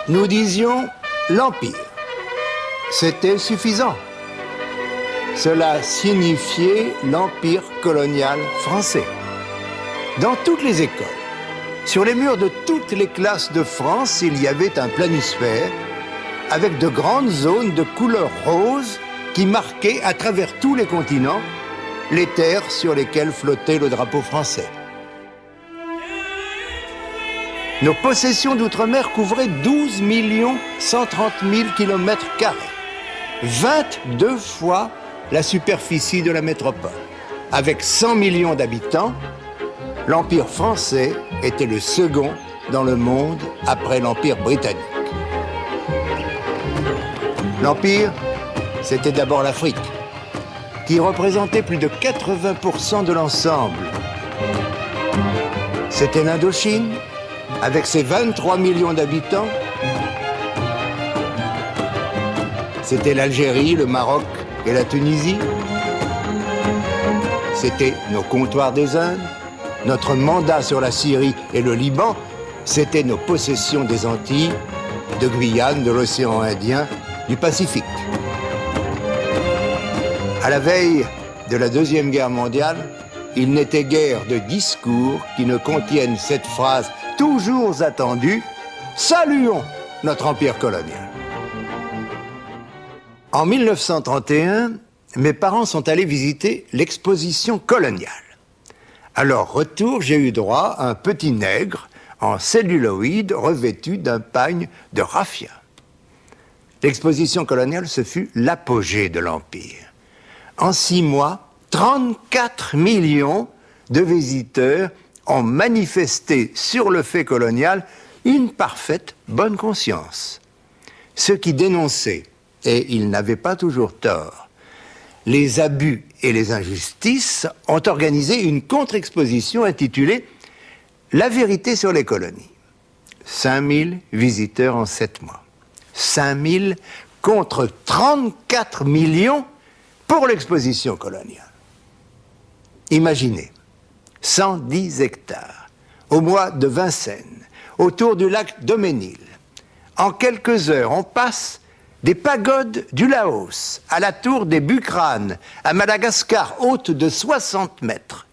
nous disions l'Empire. C'était suffisant. Cela signifiait l'Empire colonial français. Dans toutes les écoles, sur les murs de toutes les classes de France, il y avait un planisphère avec de grandes zones de couleur rose qui marquaient à travers tous les continents les terres sur lesquelles flottait le drapeau français. Nos possessions d'outre-mer couvraient 12 130 000 km², 22 fois la superficie de la métropole. Avec 100 millions d'habitants, l'Empire français était le second dans le monde après l'Empire britannique. L'Empire, c'était d'abord l'Afrique, qui représentait plus de 80% de l'ensemble. C'était l'Indochine, avec ses 23 millions d'habitants. C'était l'Algérie, le Maroc et la Tunisie. C'était nos comptoirs des Indes, notre mandat sur la Syrie et le Liban. C'était nos possessions des Antilles, de Guyane, de l'océan Indien, du Pacifique. À la veille de la Deuxième Guerre mondiale, il n'était guère de discours qui ne contiennent cette phrase toujours attendue « Saluons notre empire colonial ». En 1931, mes parents sont allés visiter l'exposition coloniale. À leur retour, j'ai eu droit à un petit nègre en celluloïde revêtu d'un pagne de raffia. L'exposition coloniale, ce fut l'apogée de l'Empire. En 6 mois, 34 millions de visiteurs ont manifesté sur le fait colonial une parfaite bonne conscience. Ceux qui dénonçaient, et ils n'avaient pas toujours tort, les abus et les injustices ont organisé une contre-exposition intitulée « La vérité sur les colonies ». 5000 visiteurs en 7 mois. 5000 contre 34 millions pour l'exposition coloniale. Imaginez, 110 hectares, au mois de Vincennes, autour du lac Daumesnil. En quelques heures, on passe des pagodes du Laos à la tour des Bucranes, à Madagascar, haute de 60 mètres.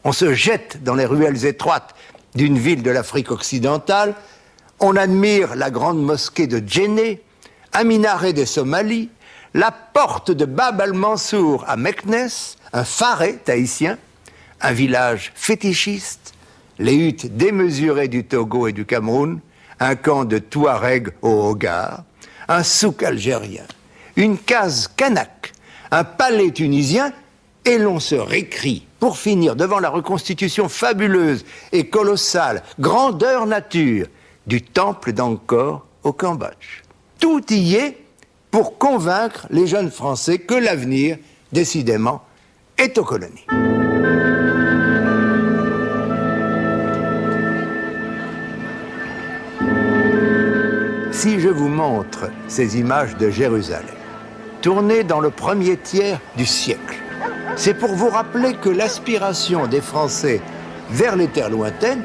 On se jette dans les ruelles étroites d'une ville de l'Afrique occidentale. On admire la grande mosquée de Djenné, un minaret des Somalies, la porte de Bab al-Mansour à Meknes, un faré tahitien, un village fétichiste, les huttes démesurées du Togo et du Cameroun, un camp de Touaregs au Hogar, un souk algérien, une case kanak, un palais tunisien, et l'on se récrie pour finir devant la reconstitution fabuleuse et colossale, grandeur nature, du temple d'Angkor au Cambodge. Tout y est pour convaincre les jeunes Français que l'avenir, décidément, est aux colonies. Si je vous montre ces images de Jérusalem, tournées dans le premier tiers du siècle, c'est pour vous rappeler que l'aspiration des Français vers les terres lointaines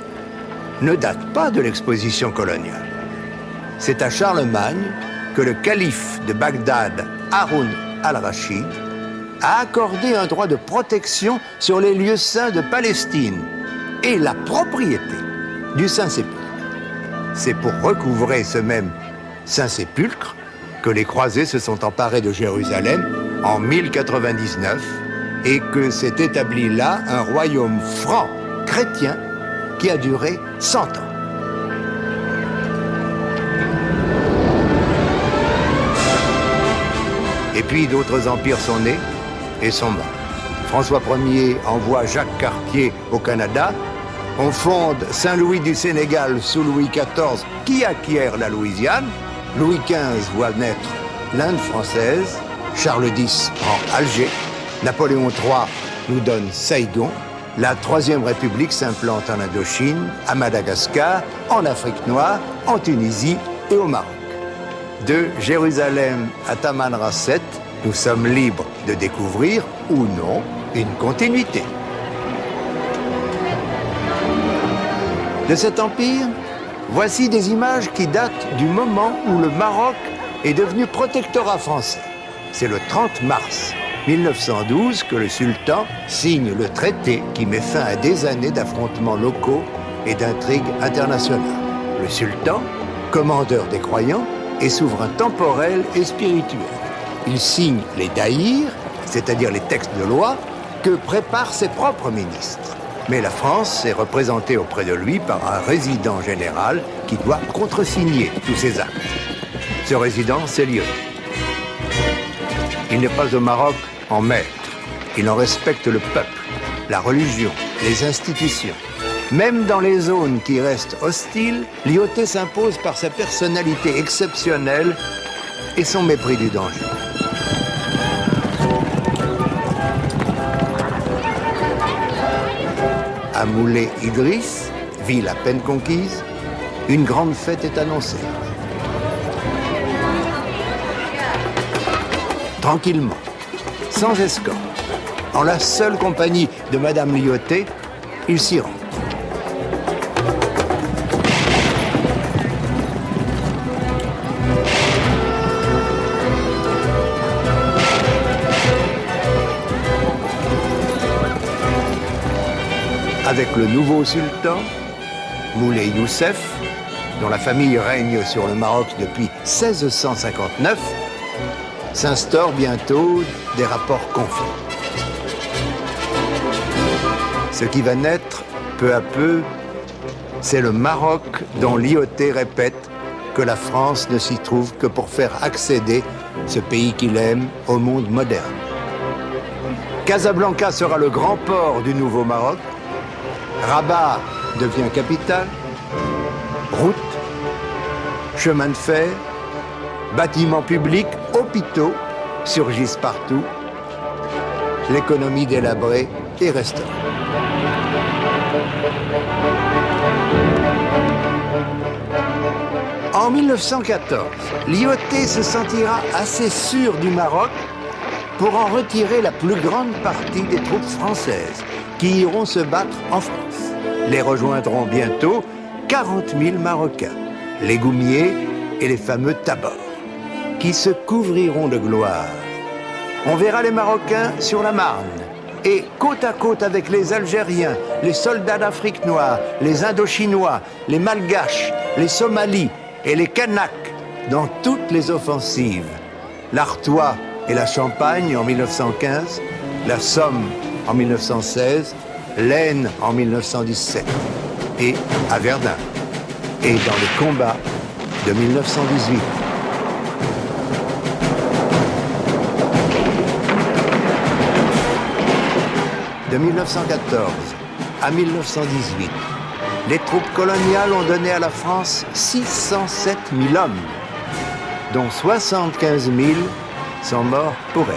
ne date pas de l'exposition coloniale. C'est à Charlemagne que le calife de Bagdad, Haroun al-Rachid, a accordé un droit de protection sur les lieux saints de Palestine et la propriété du Saint-Sépulcre. C'est pour recouvrer ce même Saint-Sépulcre que les croisés se sont emparés de Jérusalem en 1099 et que s'est établi là un royaume franc chrétien qui a duré 100 ans. Et puis d'autres empires sont nés et sont morts. François Ier envoie Jacques Cartier au Canada. On fonde Saint-Louis du Sénégal sous Louis XIV qui acquiert la Louisiane. Louis XV voit naître l'Inde française. Charles X prend Alger. Napoléon III nous donne Saïgon. La Troisième République s'implante en Indochine, à Madagascar, en Afrique noire, en Tunisie et au Maroc. De Jérusalem à Tamanrasset, nous sommes libres de découvrir, ou non, une continuité. De cet empire, Voici des images qui datent du moment où le Maroc est devenu protectorat français. C'est le 30 mars 1912 que le sultan signe le traité qui met fin à des années d'affrontements locaux et d'intrigues internationales. Le sultan, commandeur des croyants, est souverain temporel et spirituel. Il signe les daïrs, c'est-à-dire les textes de loi, que préparent ses propres ministres. Mais la France est représentée auprès de lui par un résident général qui doit contresigner tous ces actes. Ce résident, c'est Lyoté. Il n'est pas au Maroc en maître. Il en respecte le peuple, la religion, les institutions. Même dans les zones qui restent hostiles, Lyoté s'impose par sa personnalité exceptionnelle et son mépris du danger. À Moulay Idriss, ville à peine conquise, une grande fête est annoncée. Tranquillement, sans escorte, en la seule compagnie de Madame Lyoté, il s'y rend. Avec le nouveau sultan, Moulay Youssef, dont la famille règne sur le Maroc depuis 1659, s'instaurent bientôt des rapports conflits. Ce qui va naître peu à peu, c'est le Maroc dont Lyoté répète que la France ne s'y trouve que pour faire accéder ce pays qu'il aime au monde moderne. Casablanca sera le grand port du nouveau Maroc. Rabat devient capitale, routes, chemins de fer, bâtiments publics, hôpitaux surgissent partout, l'économie délabrée est restaurée. En 1914, Lyoté se sentira assez sûr du Maroc pour en retirer la plus grande partie des troupes françaises qui iront se battre en France. Les rejoindront bientôt 40 000 Marocains, les Goumiers et les fameux Tabors, qui se couvriront de gloire. On verra les Marocains sur la Marne, et côte à côte avec les Algériens, les soldats d'Afrique noire, les Indochinois, les Malgaches, les Somalis et les Kanaks dans toutes les offensives. L'Artois et la Champagne en 1915, la Somme en 1916, l'Aisne en 1917 et à Verdun et dans les combats de 1918. De 1914 à 1918, les troupes coloniales ont donné à la France 607 000 hommes, dont 75 000 sont morts pour elle.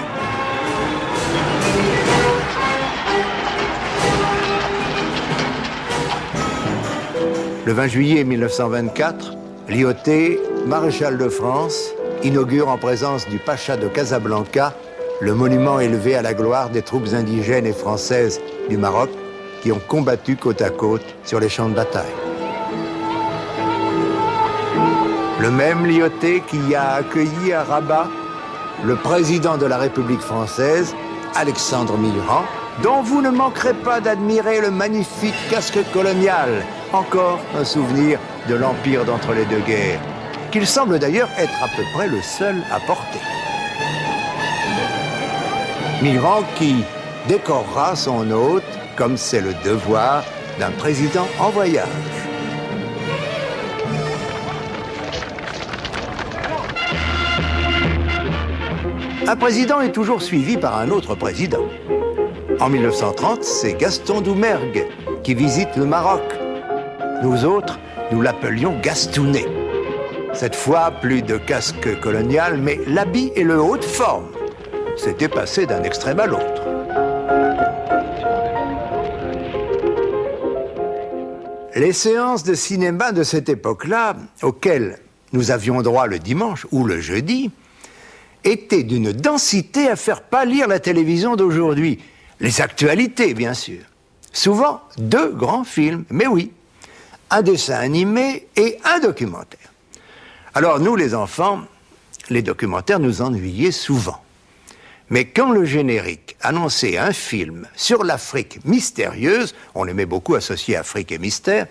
Le 20 juillet 1924, Lyoté, maréchal de France, inaugure en présence du pacha de Casablanca le monument élevé à la gloire des troupes indigènes et françaises du Maroc qui ont combattu côte à côte sur les champs de bataille. Le même Lyoté qui a accueilli à Rabat le président de la République française, Alexandre Millerand, dont vous ne manquerez pas d'admirer le magnifique casque colonial, encore un souvenir de l'empire d'entre les deux guerres, qu'il semble d'ailleurs être à peu près le seul à porter. Millerand qui décorera son hôte comme c'est le devoir d'un président en voyage. Un président est toujours suivi par un autre président. En 1930, c'est Gaston Doumergue qui visite le Maroc. Nous autres, nous l'appelions Gastounet. Cette fois, plus de casque colonial, mais l'habit et le haut de forme. C'était passé d'un extrême à l'autre. Les séances de cinéma de cette époque-là, auxquelles nous avions droit le dimanche ou le jeudi, étaient d'une densité à faire pâlir la télévision d'aujourd'hui. Les actualités, bien sûr. Souvent, deux grands films, mais oui. un dessin animé et un documentaire. Alors nous, les enfants, les documentaires nous ennuyaient souvent. Mais quand le générique annonçait un film sur l'Afrique mystérieuse, on aimait beaucoup associer Afrique et mystère,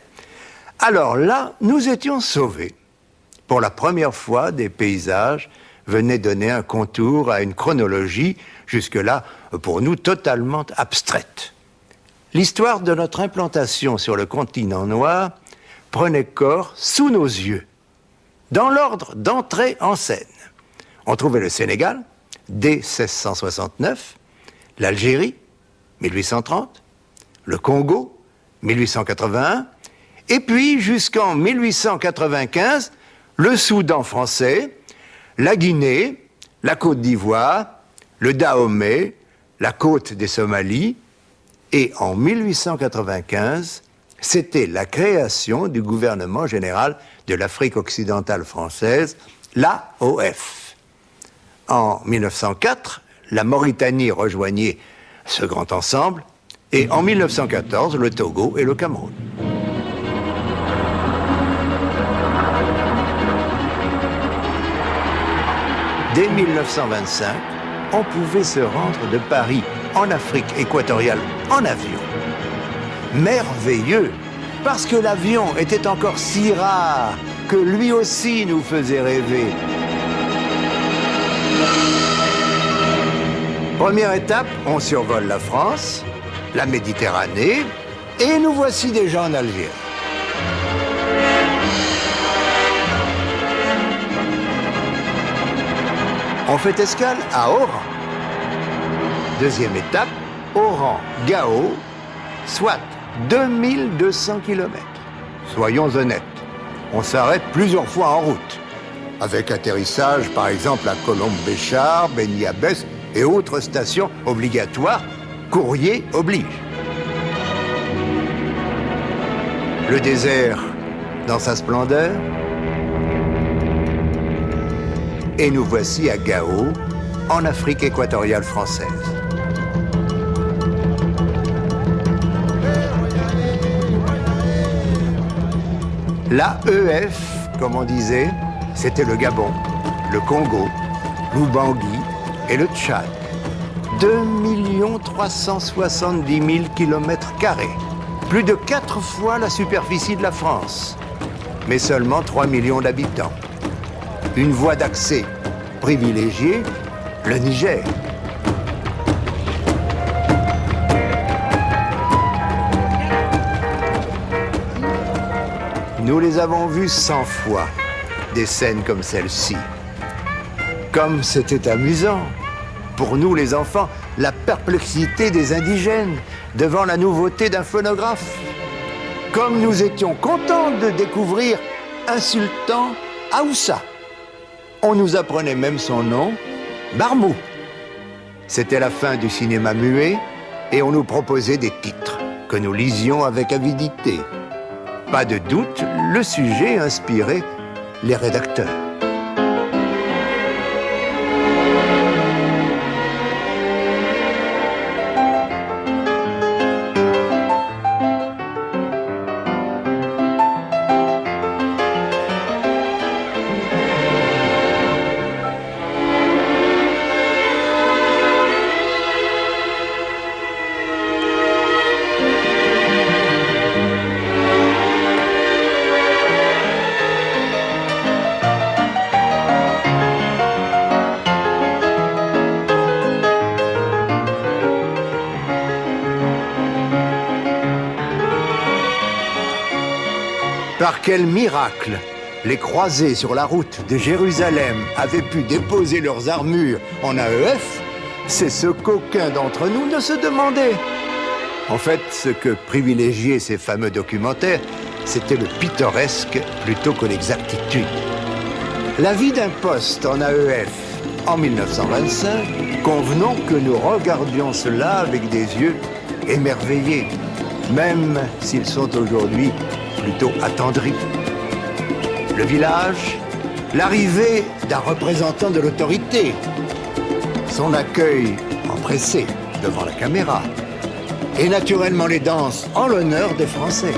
alors là, nous étions sauvés. Pour la première fois, des paysages venaient donner un contour à une chronologie, jusque-là, pour nous, totalement abstraite. L'histoire de notre implantation sur le continent noir prenait corps sous nos yeux, dans l'ordre d'entrée en scène. On trouvait le Sénégal, dès 1669, l'Algérie, 1830, le Congo, 1881, et puis jusqu'en 1895, le Soudan français, la Guinée, la Côte d'Ivoire, le Dahomey, la côte des Somalies, et en 1895, c'était la création du gouvernement général de l'Afrique occidentale française, l'AOF. En 1904, la Mauritanie rejoignait ce grand ensemble, et en 1914, le Togo et le Cameroun. Dès 1925, on pouvait se rendre de Paris en Afrique équatoriale en avion. Merveilleux, parce que l'avion était encore si rare que lui aussi nous faisait rêver. Première étape, on survole la France, la Méditerranée, et nous voici déjà en Algérie. On fait escale à Oran. Deuxième étape, Oran-Gao, soit 2200 km. Soyons honnêtes, on s'arrête plusieurs fois en route, avec atterrissage par exemple à Colombe-Béchar, Beni Abbès et autres stations obligatoires, courrier oblige. Le désert dans sa splendeur. Et nous voici à Gao, en Afrique équatoriale française. L'AEF, comme on disait, c'était le Gabon, le Congo, l'Oubangui et le Tchad. 2 370 000 km², plus de 4 fois la superficie de la France, mais seulement 3 millions d'habitants. Une voie d'accès privilégiée, le Niger. Nous les avons vus 100 fois, des scènes comme celle-ci. Comme c'était amusant, pour nous les enfants, la perplexité des indigènes devant la nouveauté d'un phonographe. Comme nous étions contents de découvrir un sultan Haoussa. On nous apprenait même son nom, Barmou. C'était la fin du cinéma muet et on nous proposait des titres que nous lisions avec avidité. Pas de doute, le sujet inspirait les rédacteurs. Par quel miracle les croisés sur la route de Jérusalem avaient pu déposer leurs armures en AEF, c'est ce qu'aucun d'entre nous ne se demandait. En fait, ce que privilégiaient ces fameux documentaires, c'était le pittoresque plutôt que l'exactitude. La vie d'un poste en AEF en 1925, convenons que nous regardions cela avec des yeux émerveillés, même s'ils sont aujourd'hui plutôt attendris. Le village, l'arrivée d'un représentant de l'autorité, son accueil empressé devant la caméra, et naturellement les danses en l'honneur des Français.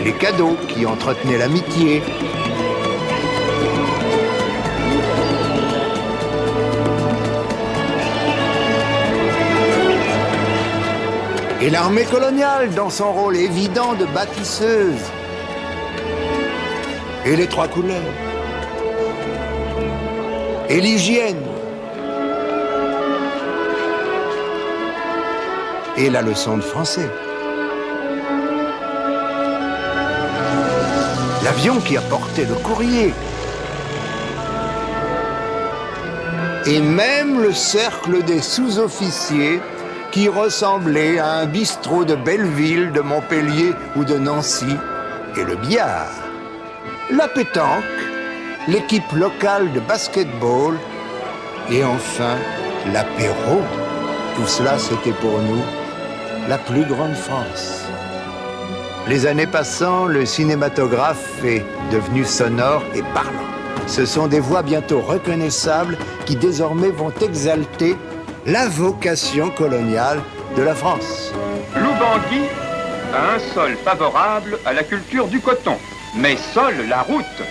les cadeaux qui entretenaient l'amitié. Et l'armée coloniale dans son rôle évident de bâtisseuse. Et les trois couleurs. Et l'hygiène. Et la leçon de français. L'avion qui apportait le courrier. Et même le cercle des sous-officiers qui ressemblait à un bistrot de Belleville, de Montpellier ou de Nancy. Et le billard. La pétanque. L'équipe locale de basketball. Et enfin, l'apéro. Tout cela, c'était pour nous la plus grande France. Les années passant, le cinématographe est devenu sonore et parlant. Ce sont des voix bientôt reconnaissables qui désormais vont exalter la vocation coloniale de la France. Loubangui a un sol favorable à la culture du coton. Mais seule la route,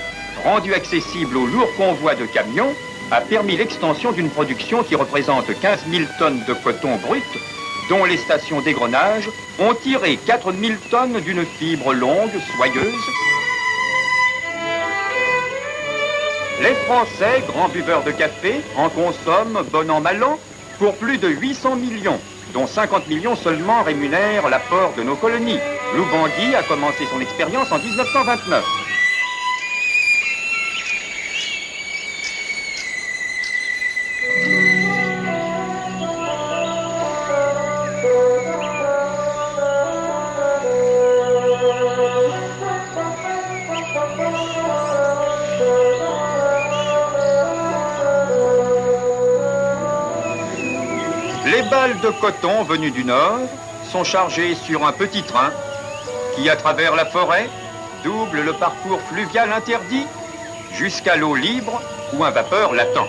rendue accessible aux lourds convois de camions, a permis l'extension d'une production qui représente 15 000 tonnes de coton brut, dont les stations d'égrenage ont tiré 4 000 tonnes d'une fibre longue, soyeuse. Les Français, grands buveurs de café, en consomment, bon an, mal an, pour plus de 800 millions, dont 50 millions seulement rémunèrent l'apport de nos colonies. Loubangui a commencé son expérience en 1929. Les balles de coton venues du nord sont chargées sur un petit train qui, à travers la forêt, double le parcours fluvial interdit jusqu'à l'eau libre où un vapeur l'attend.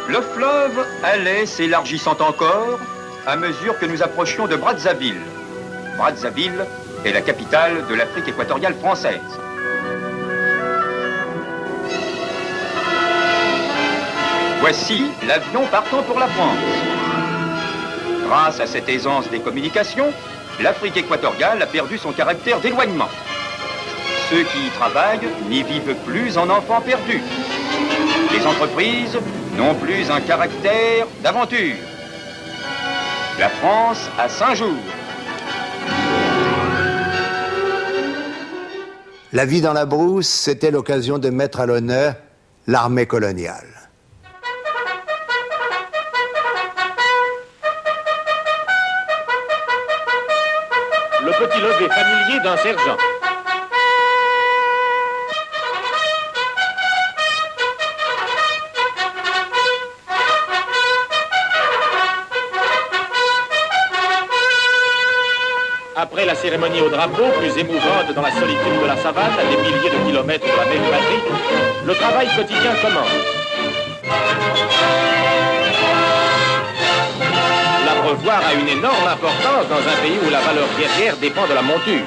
Le fleuve allait s'élargissant encore à mesure que nous approchions de Brazzaville. Brazzaville est la capitale de l'Afrique équatoriale française. Voici l'avion partant pour la France. Grâce à cette aisance des communications, l'Afrique équatoriale a perdu son caractère d'éloignement. Ceux qui y travaillent n'y vivent plus en enfants perdus. Les entreprises n'ont plus un caractère d'aventure. La France a 5 jours. La vie dans la brousse, c'était l'occasion de mettre à l'honneur l'armée coloniale. Le petit lever familier d'un sergent. Après la cérémonie au drapeau, plus émouvante dans la solitude de la savane, à des milliers de kilomètres de la même patrie, le travail quotidien commence. L'abreuvoir a une énorme importance dans un pays où la valeur guerrière dépend de la monture.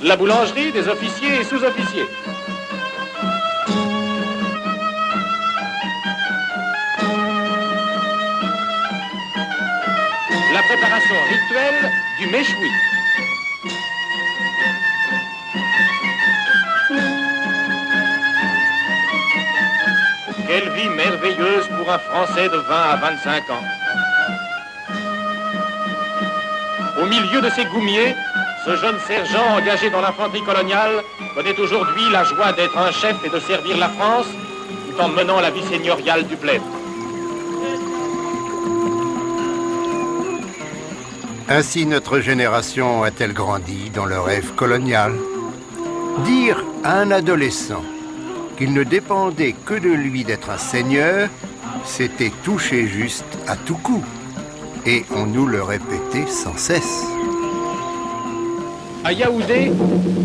La boulangerie des officiers et sous-officiers. La préparation rituelle du méchoui. Quelle vie merveilleuse pour un Français de 20 à 25 ans. Au milieu de ces goumiers, ce jeune sergent engagé dans l'infanterie coloniale connaît aujourd'hui la joie d'être un chef et de servir la France tout en menant la vie seigneuriale du bled. Ainsi notre génération a-t-elle grandi dans le rêve colonial. Dire à un adolescent qu'il ne dépendait que de lui d'être un seigneur, c'était toucher juste à tout coup. Et on nous le répétait sans cesse. À Yaoundé,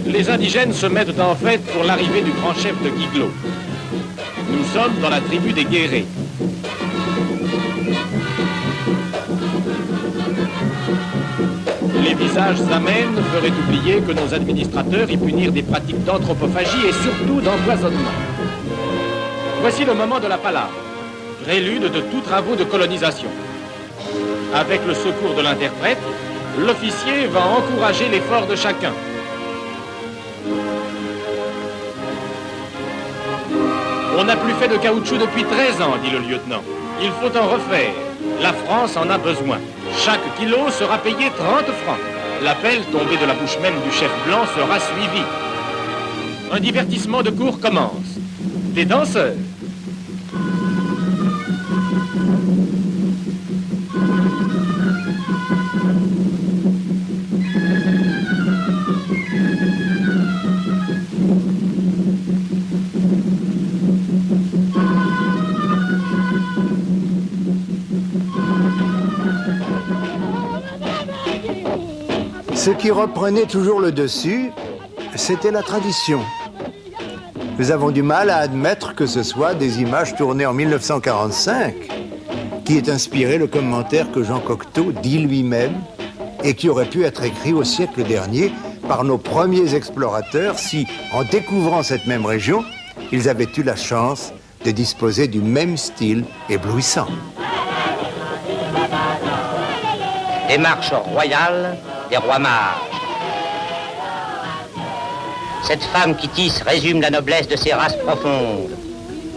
les indigènes se mettent en fête pour l'arrivée du grand chef de Guiglo. Nous sommes dans la tribu des Guérés. Les visages amènes feraient oublier que nos administrateurs y punirent des pratiques d'anthropophagie et surtout d'empoisonnement. Voici le moment de la palabre, prélude de tous travaux de colonisation. Avec le secours de l'interprète, l'officier va encourager l'effort de chacun. On n'a plus fait de caoutchouc depuis 13 ans, dit le lieutenant. Il faut en refaire. La France en a besoin. Chaque kilo sera payé 30 francs. L'appel tombé de la bouche même du chef blanc sera suivi. Un divertissement de cour commence. Des danseurs. Ce qui reprenait toujours le dessus, c'était la tradition. Nous avons du mal à admettre que ce soit des images tournées en 1945 qui aient inspiré le commentaire que Jean Cocteau dit lui-même et qui aurait pu être écrit au siècle dernier par nos premiers explorateurs si, en découvrant cette même région, ils avaient eu la chance de disposer du même style éblouissant. Démarche royale des rois mages. Cette femme qui tisse résume la noblesse de ses races profondes.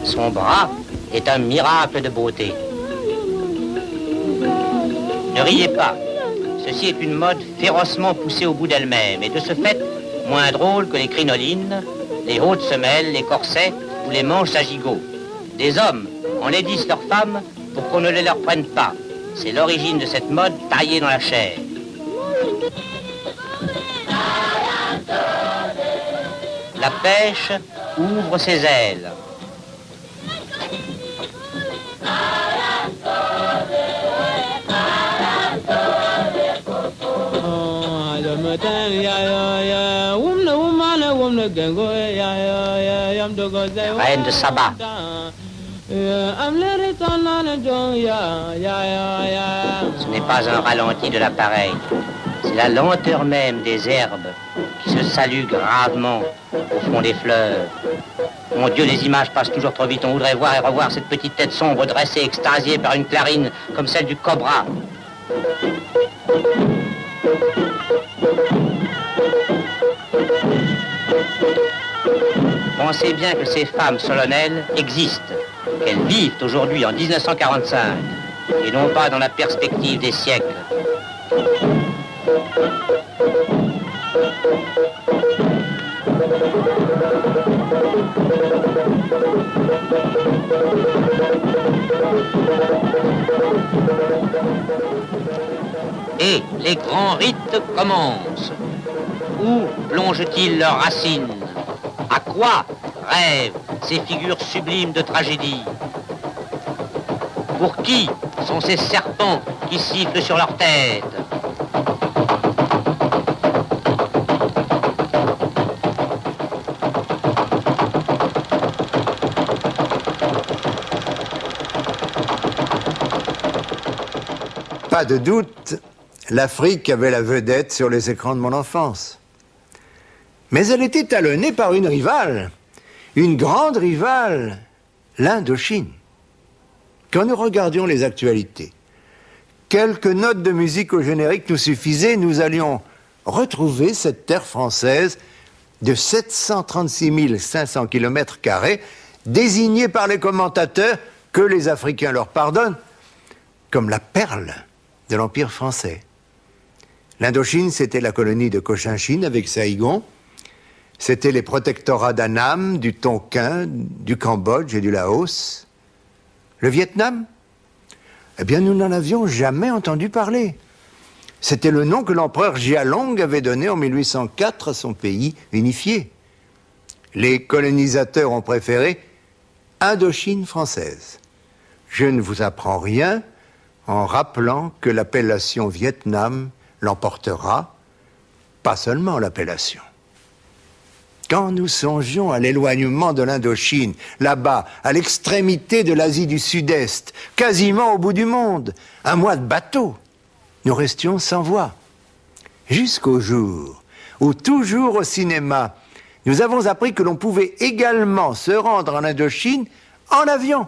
Son bras est un miracle de beauté. Ne riez pas. Ceci est une mode férocement poussée au bout d'elle-même et de ce fait moins drôle que les crinolines, les hautes semelles, les corsets ou les manches à gigot. Des hommes enlaidissent leurs femmes pour qu'on ne les leur prenne pas. C'est l'origine de cette mode taillée dans la chair. La pêche ouvre ses ailes. Reine de Saba. Ce n'est pas un ralenti de l'appareil, c'est la lenteur même des herbes qui se saluent gravement au fond des fleuves. Mon Dieu, les images passent toujours trop vite. On voudrait voir et revoir cette petite tête sombre dressée, extasiée par une clarine comme celle du cobra. Pensez bien que ces femmes solennelles existent, qu'elles vivent aujourd'hui en 1945, et non pas dans la perspective des siècles. Et les grands rites commencent. Où plongent-ils leurs racines? À quoi rêvent ces figures sublimes de tragédie? Pour qui sont ces serpents qui sifflent sur leur tête? Pas de doute, l'Afrique avait la vedette sur les écrans de mon enfance. Mais elle était talonnée par une rivale, une grande rivale, l'Indochine. Quand nous regardions les actualités, quelques notes de musique au générique nous suffisaient, nous allions retrouver cette terre française de 736 500 km², désignée par les commentateurs, que les Africains leur pardonnent, comme la perle de l'Empire français. L'Indochine, c'était la colonie de Cochinchine avec Saïgon. C'était les protectorats d'Annam, du Tonkin, du Cambodge et du Laos. Le Vietnam? Eh bien, nous n'en avions jamais entendu parler. C'était le nom que l'empereur Gialong avait donné en 1804 à son pays unifié. Les colonisateurs ont préféré Indochine française. Je ne vous apprends rien en rappelant que l'appellation Vietnam l'emportera pas seulement l'appellation. Quand nous songions à l'éloignement de l'Indochine, là-bas, à l'extrémité de l'Asie du Sud-Est, quasiment au bout du monde, un mois de bateau, nous restions sans voix. Jusqu'au jour où, toujours au cinéma, nous avons appris que l'on pouvait également se rendre en Indochine en avion.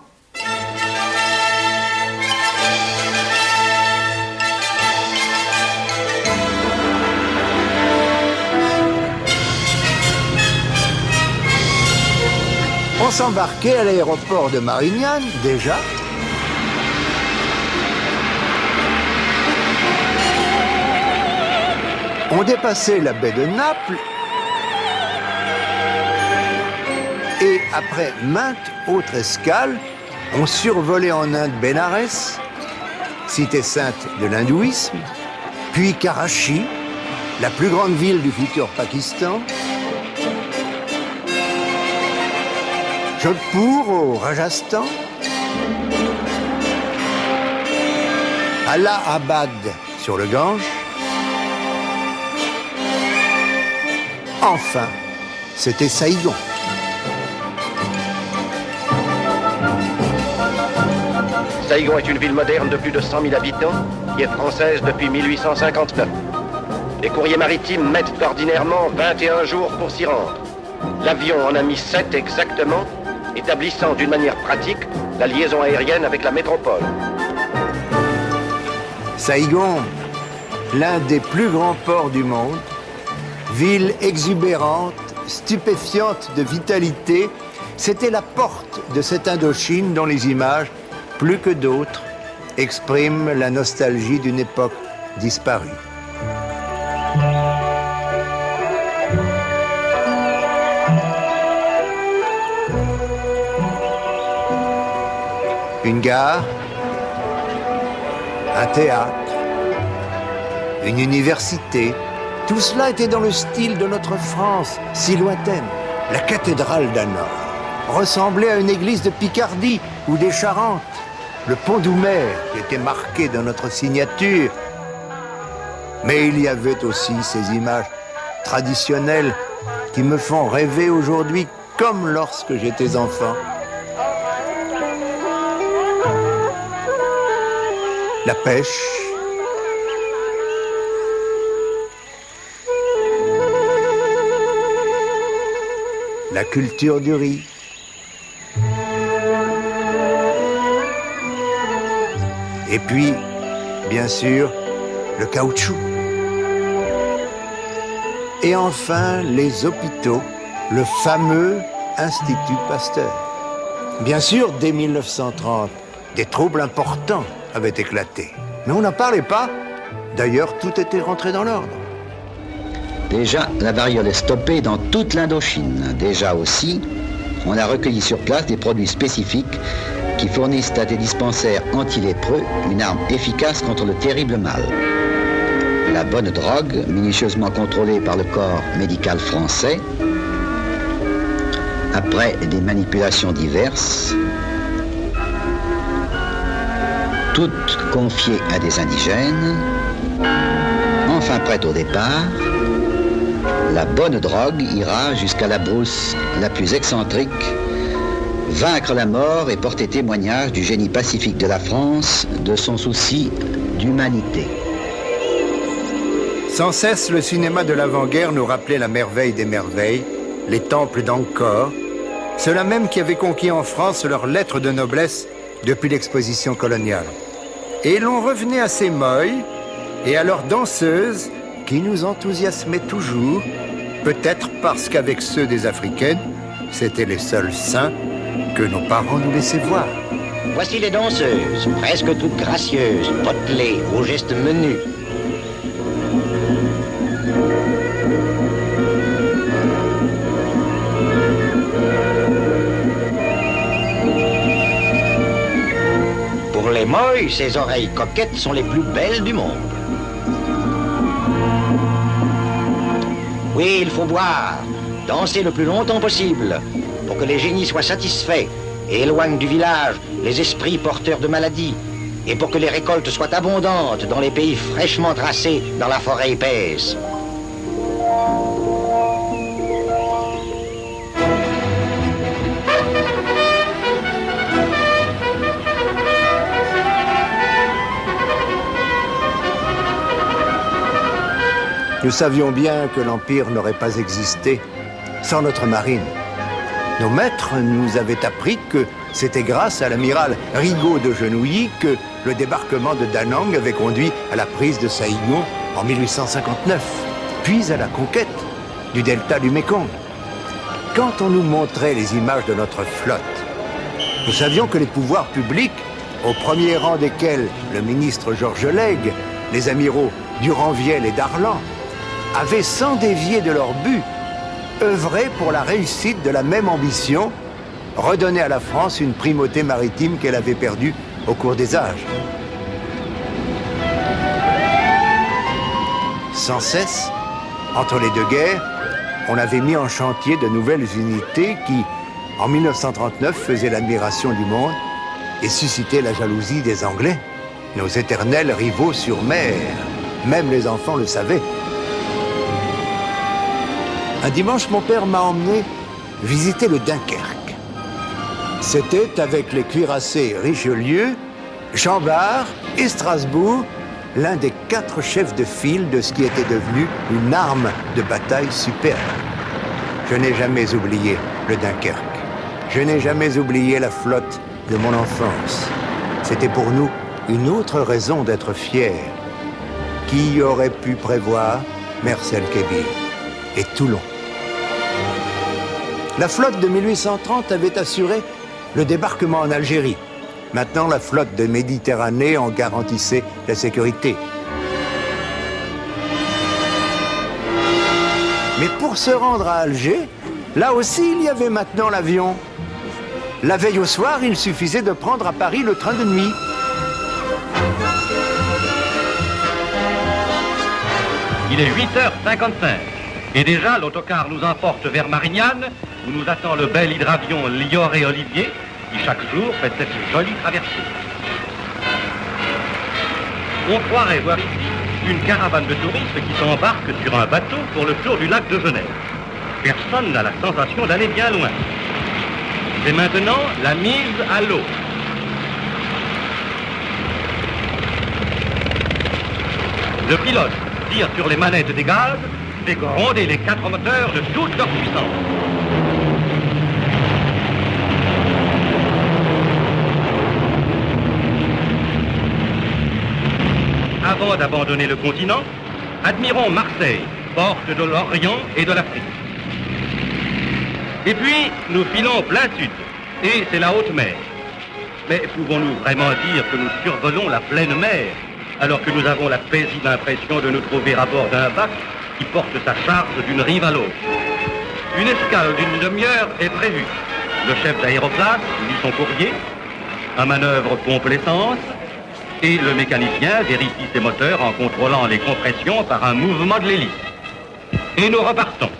On s'embarquait à l'aéroport de Marignane, déjà. On dépassait la baie de Naples. Et après maintes autres escales, on survolait en Inde Bénarès, cité sainte de l'hindouisme, puis Karachi, la plus grande ville du futur Pakistan, Jodhpur au Rajasthan, Allahabad sur le Gange. Enfin, c'était Saïgon. Saïgon est une ville moderne de plus de 100 000 habitants qui est française depuis 1859. Les courriers maritimes mettent ordinairement 21 jours pour s'y rendre. L'avion en a mis 7 exactement, établissant d'une manière pratique la liaison aérienne avec la métropole. Saïgon, l'un des plus grands ports du monde, ville exubérante, stupéfiante de vitalité, c'était la porte de cette Indochine dont les images, plus que d'autres, expriment la nostalgie d'une époque disparue. Une gare, un théâtre, une université, tout cela était dans le style de notre France, si lointaine. La cathédrale d'Hanovre ressemblait à une église de Picardie ou des Charentes. Le pont d'Oumer était marqué dans notre signature. Mais il y avait aussi ces images traditionnelles qui me font rêver aujourd'hui comme lorsque j'étais enfant. La pêche, la culture du riz, et puis, bien sûr, le caoutchouc. Et enfin, les hôpitaux, le fameux Institut Pasteur. Bien sûr, dès 1930, des troubles importants avaient éclaté. Mais on n'en parlait pas. D'ailleurs, tout était rentré dans l'ordre. Déjà, la variole est stoppée dans toute l'Indochine. Déjà aussi, on a recueilli sur place des produits spécifiques qui fournissent à des dispensaires anti-lépreux une arme efficace contre le terrible mal. La bonne drogue, minutieusement contrôlée par le corps médical français, après des manipulations diverses, toutes confiées à des indigènes, enfin prête au départ, la bonne drogue ira jusqu'à la brousse la plus excentrique, vaincre la mort et porter témoignage du génie pacifique de la France, de son souci d'humanité. Sans cesse, le cinéma de l'avant-guerre nous rappelait la merveille des merveilles, les temples d'Angkor, ceux-là même qui avaient conquis en France leurs lettres de noblesse depuis l'exposition coloniale. Et l'on revenait à ces moïs et à leurs danseuses qui nous enthousiasmaient toujours, peut-être parce qu'avec ceux des Africaines, c'étaient les seuls saints que nos parents nous laissaient voir. Voici les danseuses, presque toutes gracieuses, potelées, aux gestes menus. Pour les moïs, ces oreilles coquettes sont les plus belles du monde. Oui, il faut boire, danser le plus longtemps possible, pour que les génies soient satisfaits et éloignent du village les esprits porteurs de maladies, et pour que les récoltes soient abondantes dans les pays fraîchement tracés dans la forêt épaisse. Nous savions bien que l'Empire n'aurait pas existé sans notre marine. Nos maîtres nous avaient appris que c'était grâce à l'amiral Rigaud de Genouilly que le débarquement de Da Nang avait conduit à la prise de Saïgon en 1859, puis à la conquête du delta du Mékong. Quand on nous montrait les images de notre flotte, nous savions que les pouvoirs publics, au premier rang desquels le ministre Georges Lègue, les amiraux Duranviel et Darlan, avaient, sans dévier de leur but, œuvré pour la réussite de la même ambition, redonner à la France une primauté maritime qu'elle avait perdue au cours des âges. Sans cesse, entre les deux guerres, on avait mis en chantier de nouvelles unités qui, en 1939, faisaient l'admiration du monde et suscitaient la jalousie des Anglais, nos éternels rivaux sur mer. Même les enfants le savaient. Un dimanche, mon père m'a emmené visiter le Dunkerque. C'était avec les cuirassés Richelieu, Chambord et Strasbourg, l'un des 4 chefs de file de ce qui était devenu une arme de bataille superbe. Je n'ai jamais oublié le Dunkerque. Je n'ai jamais oublié la flotte de mon enfance. C'était pour nous une autre raison d'être fiers. Qui aurait pu prévoir Mercel Kébir et Toulon? La flotte de 1830 avait assuré le débarquement en Algérie. Maintenant, la flotte de Méditerranée en garantissait la sécurité. Mais pour se rendre à Alger, là aussi, il y avait maintenant l'avion. La veille au soir, il suffisait de prendre à Paris le train de nuit. Il est 8h55 et déjà l'autocar nous emporte vers Marignane où nous attend le bel hydravion Lior et Olivier qui chaque jour fait cette jolie traversée. On croirait voir ici une caravane de touristes qui s'embarquent sur un bateau pour le tour du lac de Genève. Personne n'a la sensation d'aller bien loin. C'est maintenant la mise à l'eau. Le pilote tire sur les manettes des gaz, fait gronder les 4 moteurs de toute leur puissance. Avant d'abandonner le continent, admirons Marseille, porte de l'Orient et de l'Afrique. Et puis, nous filons plein sud, et c'est la haute mer. Mais pouvons-nous vraiment dire que nous survolons la pleine mer alors que nous avons la paisible impression de nous trouver à bord d'un bac qui porte sa charge d'une rive à l'autre? Une escale d'une demi-heure est prévue. Le chef d'aéroplace lit son courrier, un manœuvre pompe l'essence, et le mécanicien vérifie ses moteurs en contrôlant les compressions par un mouvement de l'hélice. Et nous repartons.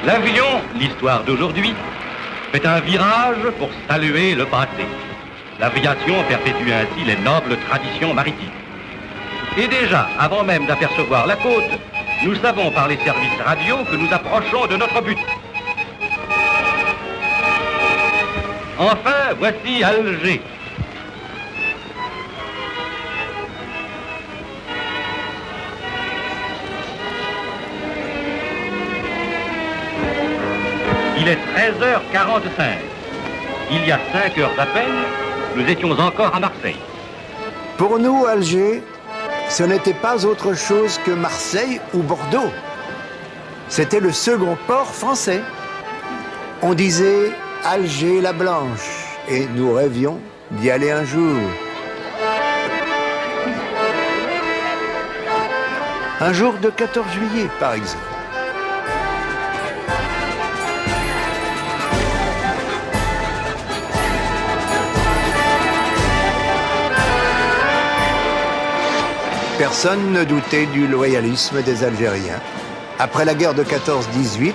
L'avion, l'histoire d'aujourd'hui, fait un virage pour saluer le passé. L'aviation perpétue ainsi les nobles traditions maritimes. Et déjà, avant même d'apercevoir la côte, nous savons par les services radio que nous approchons de notre but. Enfin, voici Alger. Il est 13h45. Il y a 5 heures à peine, nous étions encore à Marseille. Pour nous, Alger, ce n'était pas autre chose que Marseille ou Bordeaux. C'était le second port français. On disait Alger la Blanche et nous rêvions d'y aller un jour. Un jour de 14 juillet, par exemple. Personne ne doutait du loyalisme des Algériens. Après la guerre de 14-18,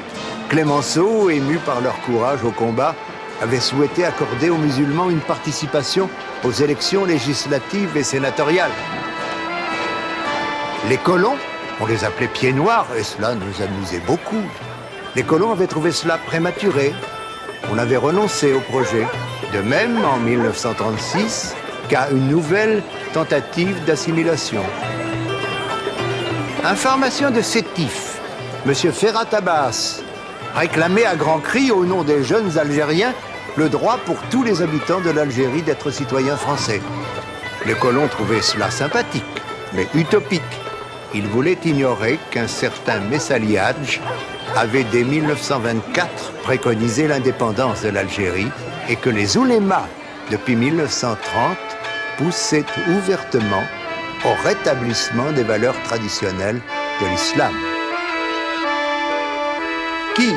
Clémenceau, ému par leur courage au combat, avait souhaité accorder aux musulmans une participation aux élections législatives et sénatoriales. Les colons, on les appelait pieds noirs, et cela nous amusait beaucoup. Les colons avaient trouvé cela prématuré. On avait renoncé au projet. De même, en 1936, qu'à une nouvelle tentative d'assimilation. Information de Sétif, M. Ferhat Abbas réclamait à grands cris au nom des jeunes Algériens le droit pour tous les habitants de l'Algérie d'être citoyens français. Les colons trouvaient cela sympathique, mais utopique. Ils voulaient ignorer qu'un certain Messaliadj avait dès 1924 préconisé l'indépendance de l'Algérie et que les oulémas, depuis 1930, poussaient ouvertement au rétablissement des valeurs traditionnelles de l'islam. Qui,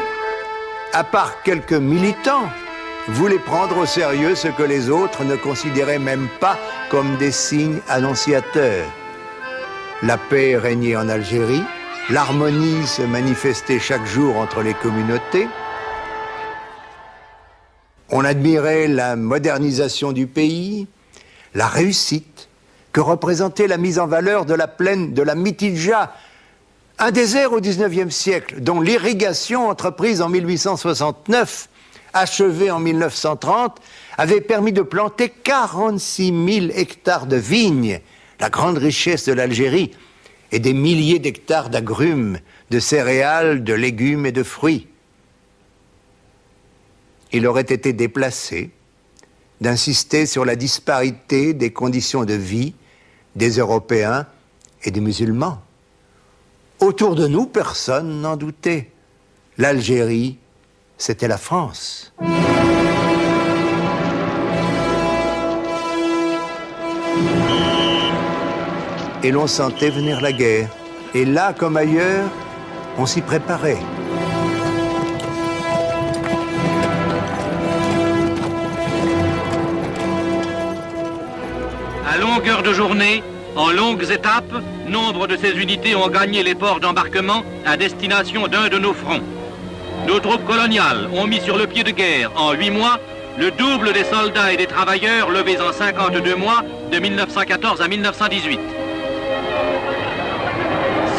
à part quelques militants, voulait prendre au sérieux ce que les autres ne considéraient même pas comme des signes annonciateurs. La paix régnait en Algérie, l'harmonie se manifestait chaque jour entre les communautés. On admirait la modernisation du pays, la réussite que représentait la mise en valeur de la plaine de la Mitidja, un désert au XIXe siècle, dont l'irrigation entreprise en 1869, achevée en 1930, avait permis de planter 46 000 hectares de vignes, la grande richesse de l'Algérie, et des milliers d'hectares d'agrumes, de céréales, de légumes et de fruits. Il aurait été déplacé d'insister sur la disparité des conditions de vie des Européens et des musulmans. Autour de nous, personne n'en doutait. L'Algérie, c'était la France. Et l'on sentait venir la guerre. Et là, comme ailleurs, on s'y préparait. À longueur de journée, en longues étapes, nombre de ces unités ont gagné les ports d'embarquement à destination d'un de nos fronts. Nos troupes coloniales ont mis sur le pied de guerre en 8 mois le double des soldats et des travailleurs levés en 52 mois de 1914 à 1918.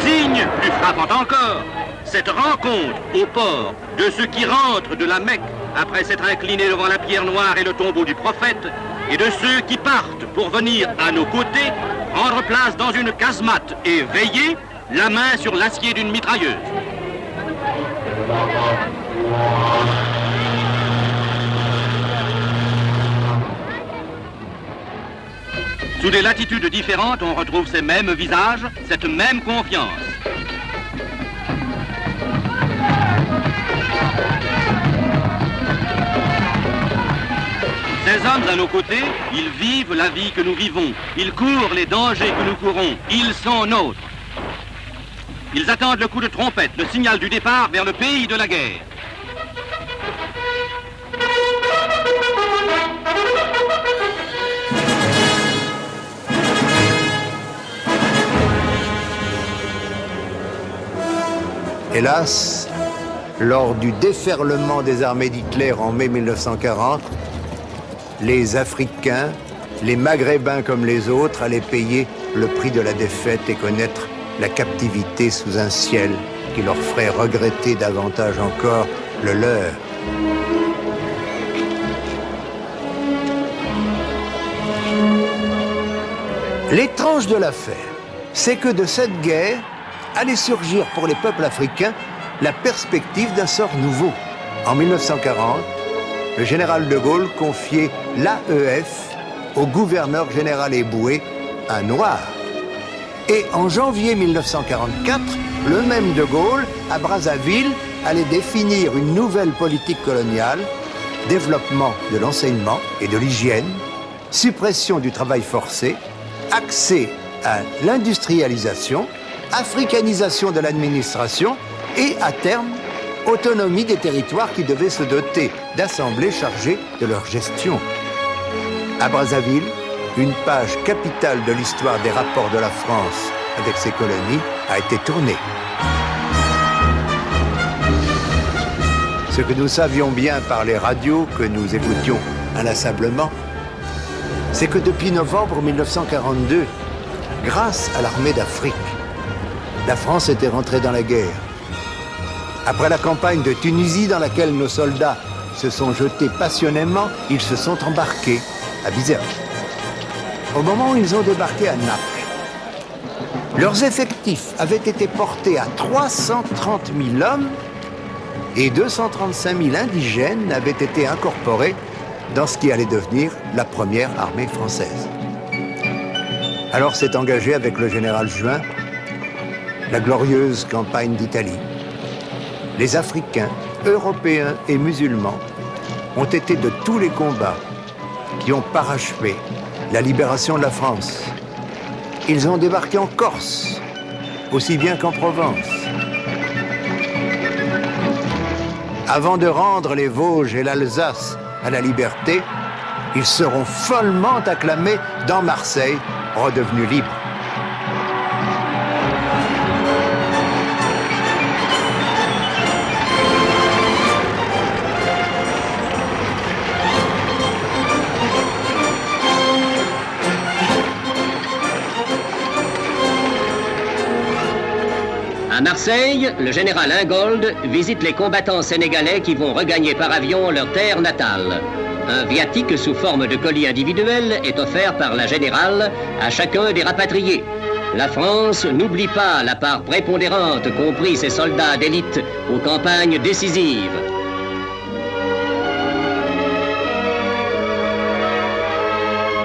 Signe plus frappant encore, cette rencontre au port de ceux qui rentrent de la Mecque après s'être inclinés devant la pierre noire et le tombeau du prophète, et de ceux qui partent pour venir à nos côtés prendre place dans une casemate et veiller, la main sur l'acier d'une mitrailleuse. Sous des latitudes différentes, on retrouve ces mêmes visages, cette même confiance. Ces hommes à nos côtés, ils vivent la vie que nous vivons. Ils courent les dangers que nous courons. Ils sont nôtres. Ils attendent le coup de trompette, le signal du départ vers le pays de la guerre. Hélas, lors du déferlement des armées d'Hitler en mai 1940, les Africains, les Maghrébins comme les autres, allaient payer le prix de la défaite et connaître la captivité sous un ciel qui leur ferait regretter davantage encore le leur. L'étrange de l'affaire, c'est que de cette guerre allait surgir pour les peuples africains la perspective d'un sort nouveau. En 1940, le général de Gaulle confiait l'AEF au gouverneur général Eboué, un noir. Et en janvier 1944, le même de Gaulle, à Brazzaville, allait définir une nouvelle politique coloniale, développement de l'enseignement et de l'hygiène, suppression du travail forcé, accès à l'industrialisation, africanisation de l'administration et, à terme, autonomie des territoires qui devaient se doter d'assemblées chargées de leur gestion. À Brazzaville, une page capitale de l'histoire des rapports de la France avec ses colonies a été tournée. Ce que nous savions bien par les radios que nous écoutions inlassablement, c'est que depuis novembre 1942, grâce à l'armée d'Afrique, la France était rentrée dans la guerre. Après la campagne de Tunisie dans laquelle nos soldats se sont jetés passionnément, ils se sont embarqués à Bizerte. au moment où ils ont débarqué à Naples. Leurs effectifs avaient été portés à 330 000 hommes et 235 000 indigènes avaient été incorporés dans ce qui allait devenir la première armée française. Alors s'est engagée avec le général Juin la glorieuse campagne d'Italie. Les Africains, Européens et musulmans ont été de tous les combats qui ont parachevé la libération de la France. Ils ont débarqué en Corse, aussi bien qu'en Provence. Avant de rendre les Vosges et l'Alsace à la liberté, ils seront follement acclamés dans Marseille, redevenus libres. À Marseille, le général Ingold visite les combattants sénégalais qui vont regagner par avion leur terre natale. Un viatique sous forme de colis individuel est offert par la générale à chacun des rapatriés. La France n'oublie pas la part prépondérante qu'ont pris ses soldats d'élite aux campagnes décisives.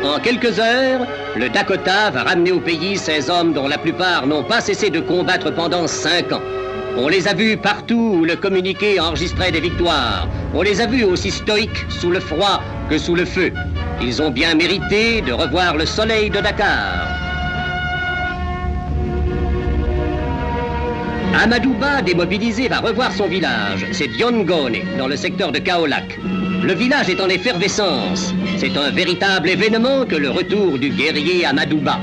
En quelques heures, le Dakota va ramener au pays ces hommes dont la plupart n'ont pas cessé de combattre pendant 5 ans. On les a vus partout où le communiqué enregistrait des victoires. On les a vus aussi stoïques sous le froid que sous le feu. Ils ont bien mérité de revoir le soleil de Dakar. Amadouba, démobilisé, va revoir son village. C'est Diongone, dans le secteur de Kaolack. Le village est en effervescence. C'est un véritable événement que le retour du guerrier Amadouba.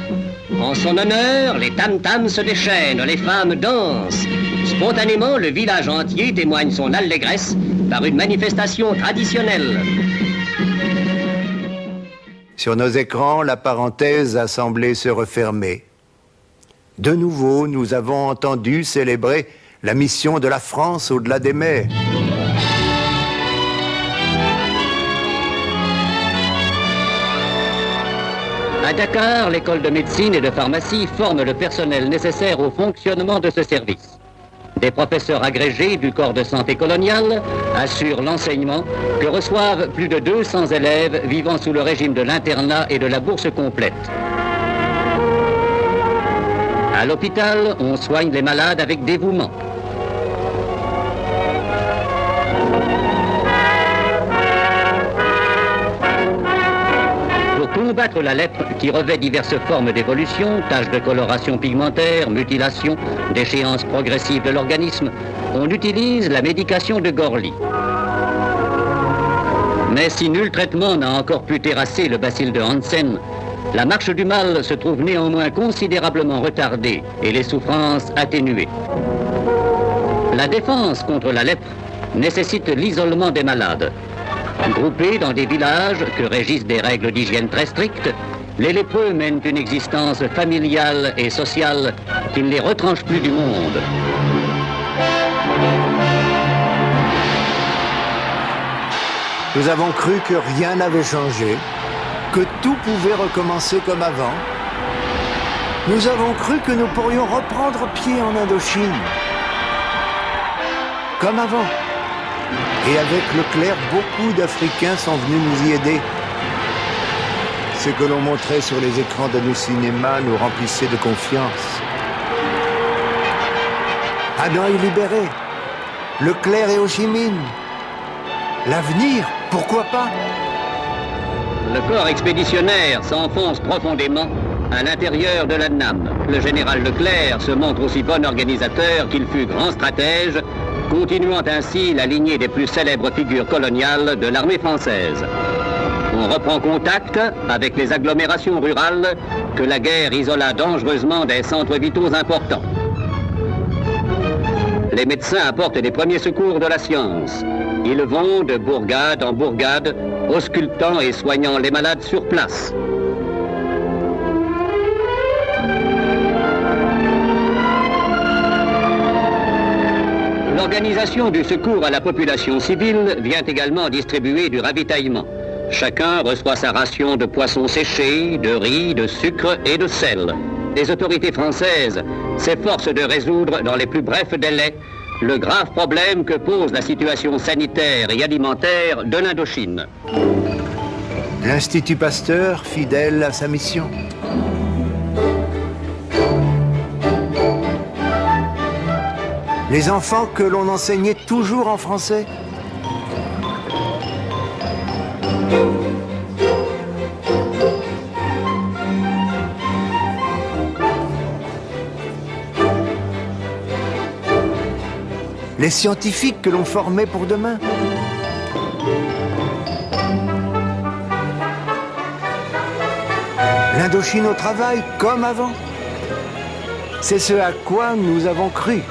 En son honneur, les tam-tams se déchaînent, les femmes dansent. Spontanément, le village entier témoigne son allégresse par une manifestation traditionnelle. Sur nos écrans, la parenthèse a semblé se refermer. De nouveau, nous avons entendu célébrer la mission de la France au-delà des mers. À Dakar, l'école de médecine et de pharmacie forme le personnel nécessaire au fonctionnement de ce service. Des professeurs agrégés du corps de santé colonial assurent l'enseignement que reçoivent plus de 200 élèves vivant sous le régime de l'internat et de la bourse complète. À l'hôpital, on soigne les malades avec dévouement. Pour combattre la lèpre qui revêt diverses formes d'évolution, taches de coloration pigmentaire, mutilation, déchéance progressive de l'organisme, on utilise la médication de Gorley. Mais si nul traitement n'a encore pu terrasser le bacille de Hansen, la marche du mal se trouve néanmoins considérablement retardée et les souffrances atténuées. La défense contre la lèpre nécessite l'isolement des malades. Groupés dans des villages que régissent des règles d'hygiène très strictes, les lépreux mènent une existence familiale et sociale qui ne les retranche plus du monde. Nous avons cru que rien n'avait changé, que tout pouvait recommencer comme avant. Nous avons cru que nous pourrions reprendre pied en Indochine, comme avant. Et avec Leclerc, beaucoup d'Africains sont venus nous y aider. Ce que l'on montrait sur les écrans de nos cinémas nous remplissait de confiance. Hanoï libéré, Leclerc et Ho Chi Minh. L'avenir, pourquoi pas? Le corps expéditionnaire s'enfonce profondément à l'intérieur de la NAM. Le général Leclerc se montre aussi bon organisateur qu'il fut grand stratège, continuant ainsi la lignée des plus célèbres figures coloniales de l'armée française. On reprend contact avec les agglomérations rurales que la guerre isola dangereusement des centres vitaux importants. Les médecins apportent les premiers secours de la science. Ils vont de bourgade en bourgade, auscultant et soignant les malades sur place. L'organisation du secours à la population civile vient également distribuer du ravitaillement. Chacun reçoit sa ration de poissons séchés, de riz, de sucre et de sel. Les autorités françaises s'efforcent de résoudre dans les plus brefs délais le grave problème que pose la situation sanitaire et alimentaire de l'Indochine. L'Institut Pasteur, fidèle à sa mission. Les enfants que l'on enseignait toujours en français. Les scientifiques que l'on formait pour demain. L'Indochine au travail, comme avant. C'est ce à quoi nous avons cru.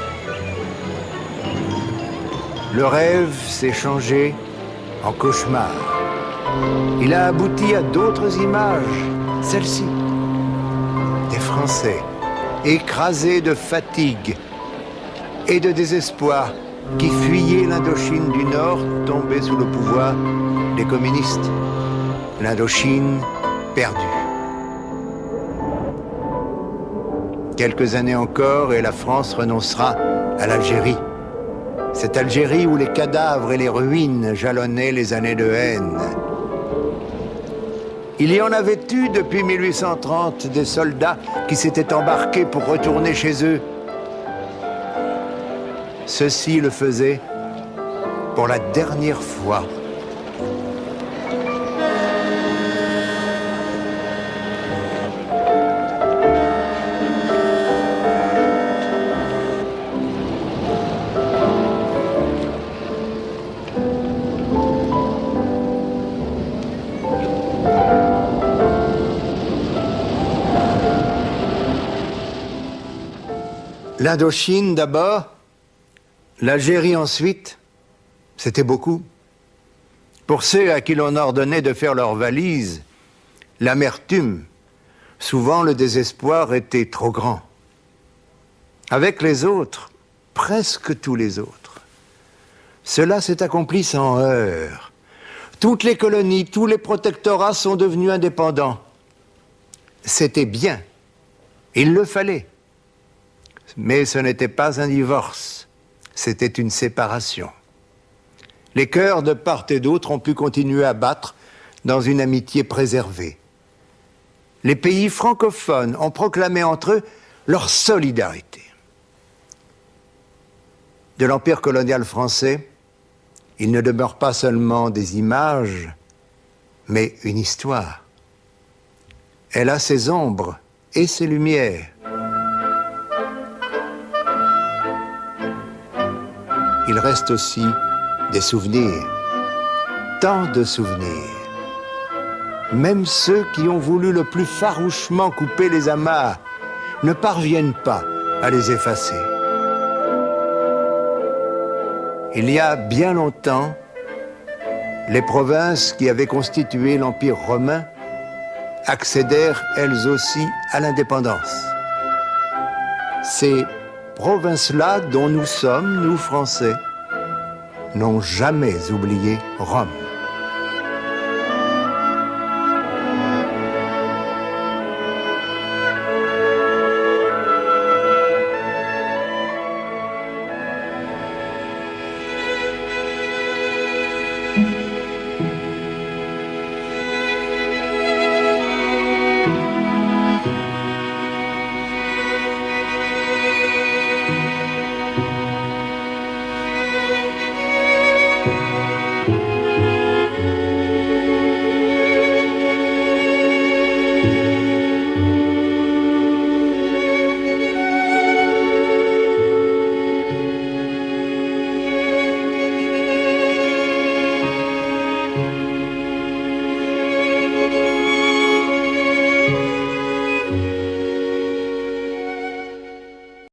Le rêve s'est changé en cauchemar. Il a abouti à d'autres images, celle-ci. Des Français, écrasés de fatigue et de désespoir, qui fuyaient l'Indochine du Nord, tombée sous le pouvoir des communistes. L'Indochine perdue. Quelques années encore et la France renoncera à l'Algérie. Cette Algérie où les cadavres et les ruines jalonnaient les années de haine. Il y en avait eu depuis 1830 des soldats qui s'étaient embarqués pour retourner chez eux. Ceux-ci le faisaient pour la dernière fois. L'Indochine d'abord, l'Algérie ensuite, c'était beaucoup. Pour ceux à qui l'on ordonnait de faire leurs valises, l'amertume, souvent le désespoir était trop grand. Avec les autres, presque tous les autres, cela s'est accompli sans heurts. Toutes les colonies, tous les protectorats sont devenus indépendants. C'était bien, il le fallait. Mais ce n'était pas un divorce, c'était une séparation. Les cœurs de part et d'autre ont pu continuer à battre dans une amitié préservée. Les pays francophones ont proclamé entre eux leur solidarité. De l'empire colonial français, il ne demeure pas seulement des images, mais une histoire. Elle a ses ombres et ses lumières. Il reste aussi des souvenirs, tant de souvenirs. Même ceux qui ont voulu le plus farouchement couper les amarres ne parviennent pas à les effacer. Il y a bien longtemps, les provinces qui avaient constitué l'Empire romain accédèrent elles aussi à l'indépendance. Ces provinces-là dont nous sommes, nous Français, n'ont jamais oublié Rome.